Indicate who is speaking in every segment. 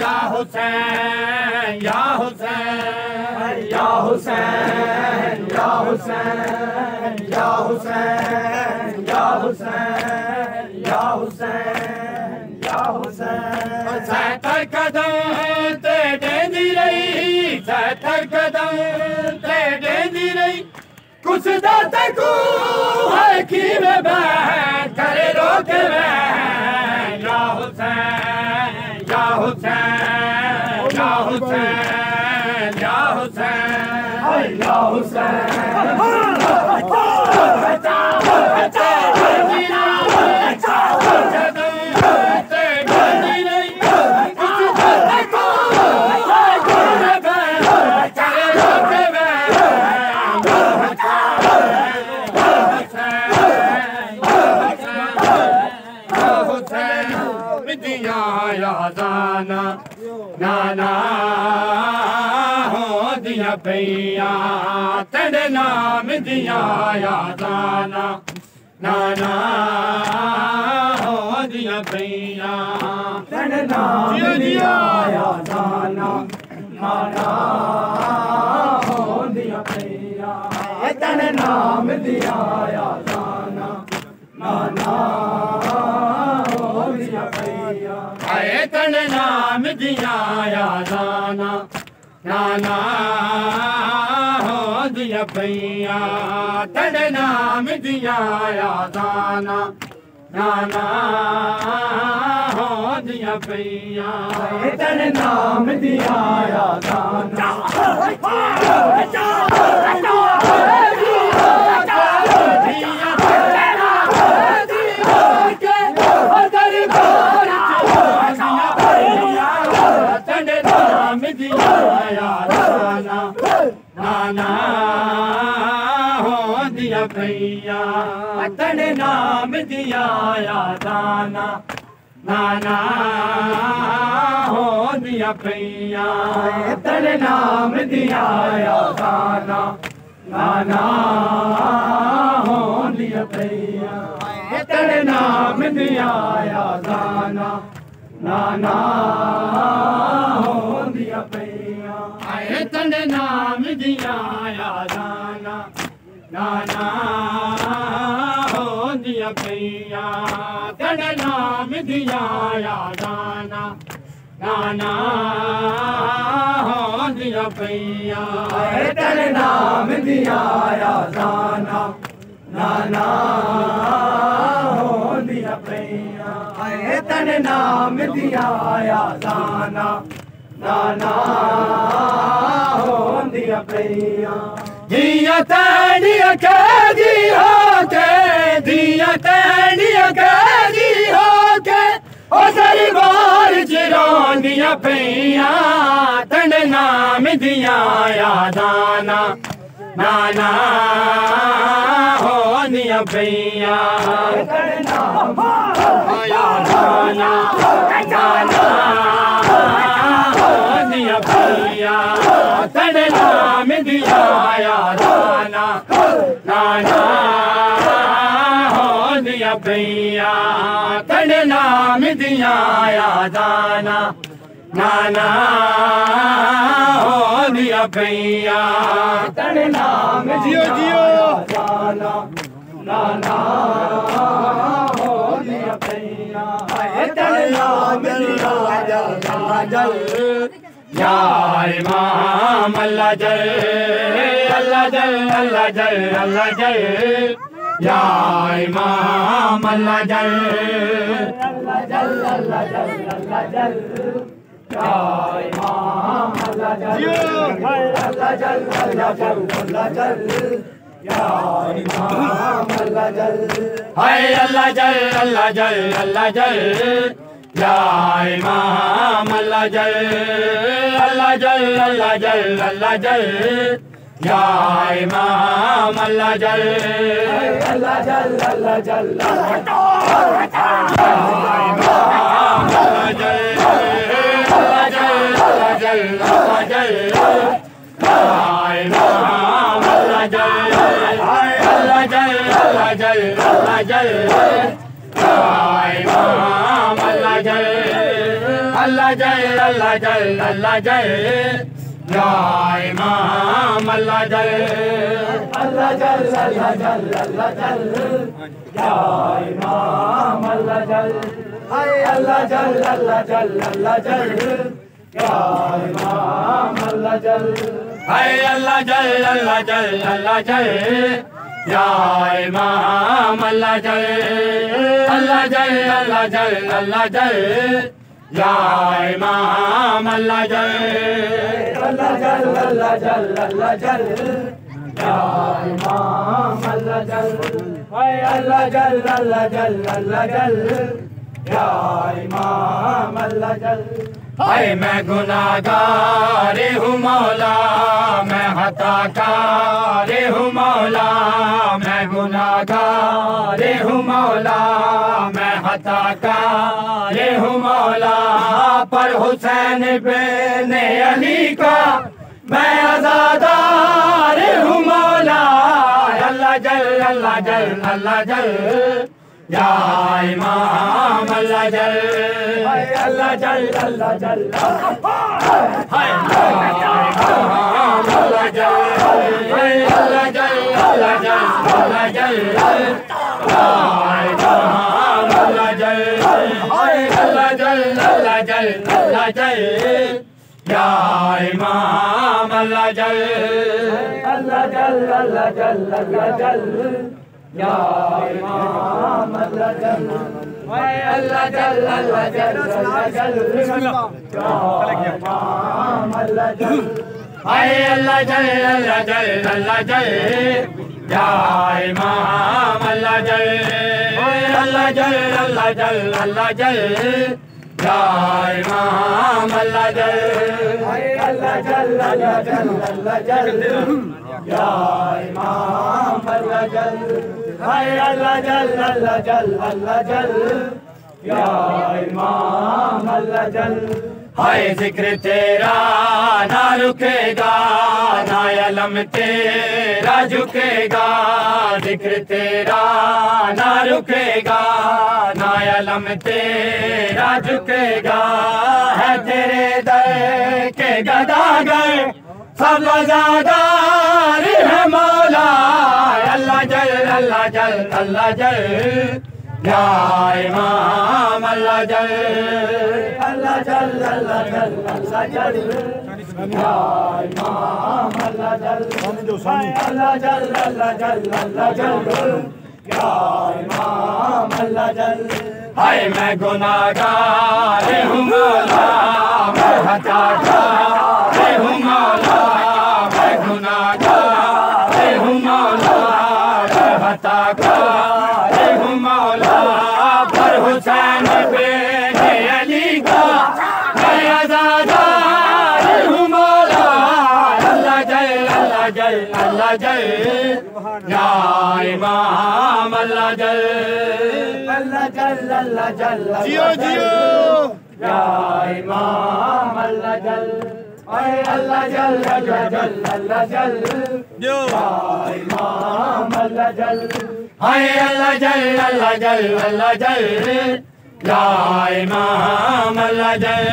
Speaker 1: या हुसैन या हुसैन
Speaker 2: या हुसैन या हुसैन या हुसैन या हुसैन या हुसैन या हुसैन
Speaker 1: सतर कदम ते देंदी रही सतर कदम ते देंदी रही कुछ दाते को है कि में बैठ करे रोके बैठ या हुसैन या हुसैन या हुसैन या हुसैन
Speaker 2: या हुसैन
Speaker 1: नाना हो दिया पैया तेरे नाम दिया यादाना नाना हो दिया पैया
Speaker 2: तेरे नाम दिया यादाना नाना हो दिया पैया तेरे नाम दिया यादाना नाना हो दिया पैया
Speaker 1: आए तेरे नाम दिया यादाना नाना हो दिया पैया तेरे नाम दिया यादाना नाना हो दिया पैया
Speaker 2: तेरे नाम दिया यादाना
Speaker 1: नाना हो दिया भैया तेरे नाम दिया यादाना नाना हो दिया भैया
Speaker 2: तेरे नाम दिया यादाना नाना हो दिया भैया तेरे नाम दिया यादाना नाना हो दिया भैया
Speaker 1: तेरे नाम दिया यादाना नाना हो दिया भैया तेरे नाम दिया यादाना नाना हो दिया भैया
Speaker 2: तेरे नाम दिया यादाना नाना हो दिया भैया तेरे नाम दिया यादाना नाना हो दिया भैया
Speaker 1: दिया तेरिया के दी हो के दिया तेरिया के दी हो के ओ तेरी बार चिरों दिया भैया तेरे नाम दिया यादाना नाना हो दिया भैया
Speaker 2: तेरे नाम
Speaker 1: यादाना नाना हो दिया भैया तेरे नाम दिया यादाना नाना हो दिया भैया तेरे नाम दिया यादाना नाना हो दिया भैया
Speaker 2: तेरे नाम
Speaker 1: जियो जियो
Speaker 2: यादाना नाना हो दिया भैया तेरे नाम दिया यादाना
Speaker 1: या इमाम अल्लाह जल अल्लाह जल अल्लाह जल अल्लाह जल या इमाम अल्लाह जल
Speaker 2: अल्लाह जल अल्लाह जल अल्लाह जल या इमाम अल्लाह जल अल्लाह जल अल्लाह जल अल्लाह जल या इमाम अल्लाह जल
Speaker 1: हाय अल्लाह जल अल्लाह जल अल्लाह जल या इमाम अल्लाह जल अल्लाह जल अल्लाह जल अल्लाह जल या इमाम अल्लाह जल
Speaker 2: अल्लाह जल अल्लाह जल
Speaker 1: अल्लाह अल्लाह जल अल्लाह जल अल्लाह जल या इमाम अल्लाह जल
Speaker 2: अल्लाह जल अल्लाह जल अल्लाह जल या इमाम अल्लाह जल अल्लाह जल अल्लाह जल अल्लाह जल या इमाम अल्लाह जल
Speaker 1: अल्लाह जल अल्लाह जल अल्लाह जल या इमाम अल्लाह जल अल्लाह जल अल्लाह जल अल्लाह जल या इमाम अल्लाह जल
Speaker 2: अल्लाह जल अल्लाह जल अल्लाह जल या इमाम अल्लाह जल अल्लाह जल अल्लाह जल अल्लाह जल या इमाम अल्लाह जल
Speaker 1: मैं गुनाहगार हूँ मौला मैं खताकार हूँ मौला मैं गुनाहगार हूँ मौला मैं खताकार हूँ मौला पर हुसैन बिन अली का मैं आज़ादार हूँ मौला अल्लाह जल अल्लाह जल अल्लाह जल या इमाम अल्लाह जल
Speaker 2: अल्लाह जल अल्लाह जल
Speaker 1: हाय इमाम अल्लाह जल अल्लाह जल अल्लाह जल अल्लाह जल या इमाम अल्लाह जल अल्लाह जल अल्लाह जल अल्लाह जल या इमाम अल्लाह जल
Speaker 2: अल्लाह जल अल्लाह जल अल्लाह जल या इमाम अल्लाह जल अल्लाह जल अल्लाह जल अल्लाह जल या इमाम अल्लाह जल
Speaker 1: अल्लाह जल अल्लाह जल अल्लाह जल या इमाम अल्लाह जल अल्लाह जल अल्लाह जल अल्लाह जल या इमाम अल्लाह जल
Speaker 2: अल्लाह जल अल्लाह जल अल्लाह जल या इमाम अल्लाह जल अल्लाह जल अल्लाह जल अल्लाह जल या इमाम अल्लाह जल
Speaker 1: हाय जिक्र तेरा ना रुकेगा ना अलम तेरा झुकेगा जिक्र तेरा ना रुकेगा ना अलम तेरा झुकेगा है तेरे दर के गदागर सब आज़ादार है मौला अल्लाह जल अल्लाह जल अल्लाह जल या इमाम अल्लाह जल
Speaker 2: अल्लाह जल अल्लाह जल अल्लाह जल या इमाम अल्लाह जल अल्लाह जल अल्लाह जल अल्लाह जल या इमाम अल्लाह जल
Speaker 1: हाय मैं गुनाहगार हूँ मौला मैं खताकार हूँ मौला मैं गुनाहगार हूँ मौला मैं खताकार हूँ मौला पर हुसैन बिन अली का मैं आज़ादार हूँ मौला अल्लाह जल अल्लाह जल अल्लाह जल या इमाम अल्लाह जल
Speaker 2: अल्लाह जल अल्लाह जल
Speaker 1: जियो जियो
Speaker 2: या इमाम अल्लाह जल अल्लाह जल अल्लाह जल अल्लाह जल
Speaker 1: जो
Speaker 2: या इमाम अल्लाह जल
Speaker 1: हाय अल्लाह जल अल्लाह जल अल्लाह जल या इमाम अल्लाह जल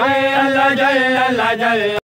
Speaker 1: अल्लाह जल अल्लाह जल